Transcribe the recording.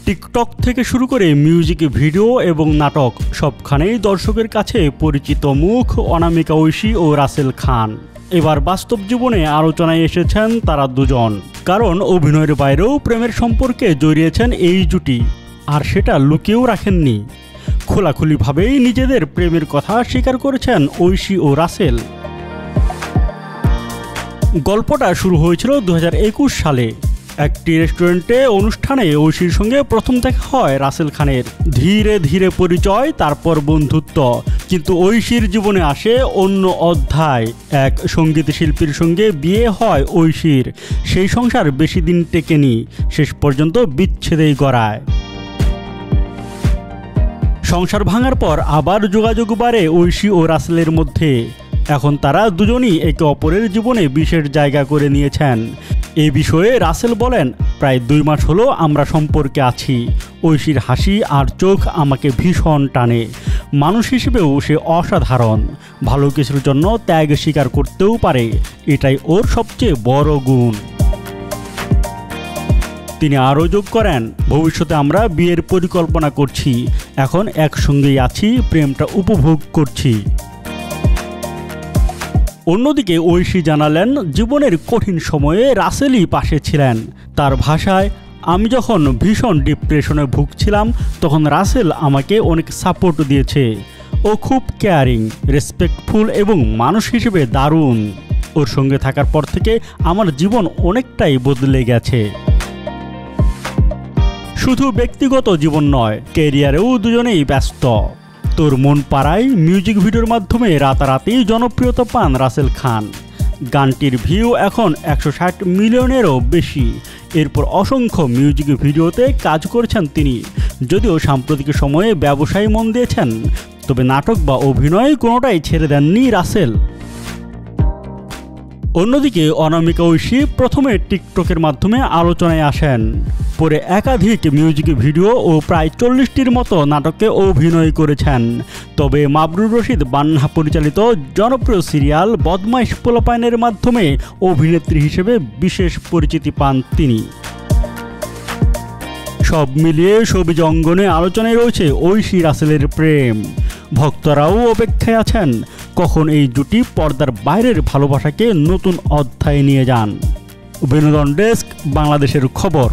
TikTok থেকে শুরু করে মিউজিক ভিডিও এবং নাটক সবখানেই দর্শকের কাছে পরিচিত মুখ অনামিকা ঐশী ও রাসেল খান। এবার বাস্তব জীবনে আলোচনায় এসেছেন তারা দুজন, কারণ অভিনয়ের বাইরেও প্রেমের সম্পর্কে জড়িয়েছেন এই জুটি, আর সেটা লুকিয়েও রাখেননি। খোলাখুলিভাবেই নিজেদের প্রেমের কথা স্বীকার করেছেন ঐশী ও রাসেল। গল্পটা শুরু হয়েছিল 2021 সালে। একটি রেস্টুরেন্টে অনুষ্ঠানে ঐশীর সঙ্গে প্রথম দেখা হয় রাসেল খানের। ধীরে ধীরে পরিচয়, তারপর বন্ধুত্ব। কিন্তু ঐশীর জীবনে আসে অন্য অধ্যায়। এক সঙ্গীত শিল্পীর সঙ্গে বিয়ে হয় ঐশীর। সেই সংসার বেশি দিন টেকেনি, শেষ পর্যন্ত বিচ্ছেদেই গড়ায়। সংসার ভাঙার পর আবার যোগাযোগ বাড়ে ঐশী ও রাসেলের মধ্যে। এখন তারা দুজনই একে অপরের জীবনে বিশেষ জায়গা করে নিয়েছেন। এ বিষয়ে রাসেল বলেন, প্রায় 2 মাস হলো আমরা সম্পর্কে আছি। ঐশীর হাসি আর চোখ আমাকে ভীষণ টানে। মানুষ হিসেবেও সে অসাধারণ। ভালো কিছুর জন্য ত্যাগ স্বীকার করতেও পারে, এটাই ওর সবচেয়ে বড় গুণ। তিনি আরও যোগ করেন, ভবিষ্যতে আমরা বিয়ের পরিকল্পনা করছি। এখন একসঙ্গেই আছি, প্রেমটা উপভোগ করছি। অন্যদিকে ঐশী জানালেন, জীবনের কঠিন সময়ে রাসেলই পাশে ছিলেন। তার ভাষায়, আমি যখন ভীষণ ডিপ্রেশনে ভুগছিলাম তখন রাসেল আমাকে অনেক সাপোর্ট দিয়েছে। ও খুব কেয়ারিং, রেসপেক্টফুল এবং মানুষ হিসেবে দারুণ। ওর সঙ্গে থাকার পর থেকে আমার জীবন অনেকটাই বদলে গেছে। শুধু ব্যক্তিগত জীবন নয়, ক্যারিয়ারেও দুজনেই ব্যস্ত। তোর মন পাড়ায় মিউজিক ভিডিওর মাধ্যমে রাতারাতি জনপ্রিয়তা পান রাসেল খান। গানটির ভিউ এখন 160 মিলিয়নেরও বেশি। এরপর অসংখ্য মিউজিক ভিডিওতে কাজ করেছেন তিনি। যদিও সাম্প্রতিক সময়ে ব্যবসায় মন দিয়েছেন, তবে নাটক বা অভিনয় কোনোটাই ছেড়ে দেননি রাসেল। অন্যদিকে অনামিকা ঐশী প্রথমে টিকটকের মাধ্যমে আলোচনায় আসেন, পরে একাধিক মিউজিক ভিডিও ও প্রায় 40টির মতো নাটকে অভিনয় করেছেন। তবে মাবরুর রশিদ বান্না পরিচালিত জনপ্রিয় সিরিয়াল বদমাইশ পোলাপাইনের মাধ্যমে অভিনেত্রী হিসেবে বিশেষ পরিচিতি পান তিনি। সব মিলিয়ে শোবিজ অঙ্গনে আলোচনায় রয়েছে ঐশী রাসেলের প্রেম। ভক্তরাও অপেক্ষায় আছেন কখন এই জুটি পর্দার বাইরের ভালোবাসাকে নতুন অধ্যায়ে নিয়ে যান। বিনোদন ডেস্ক, বাংলাদেশের খবর।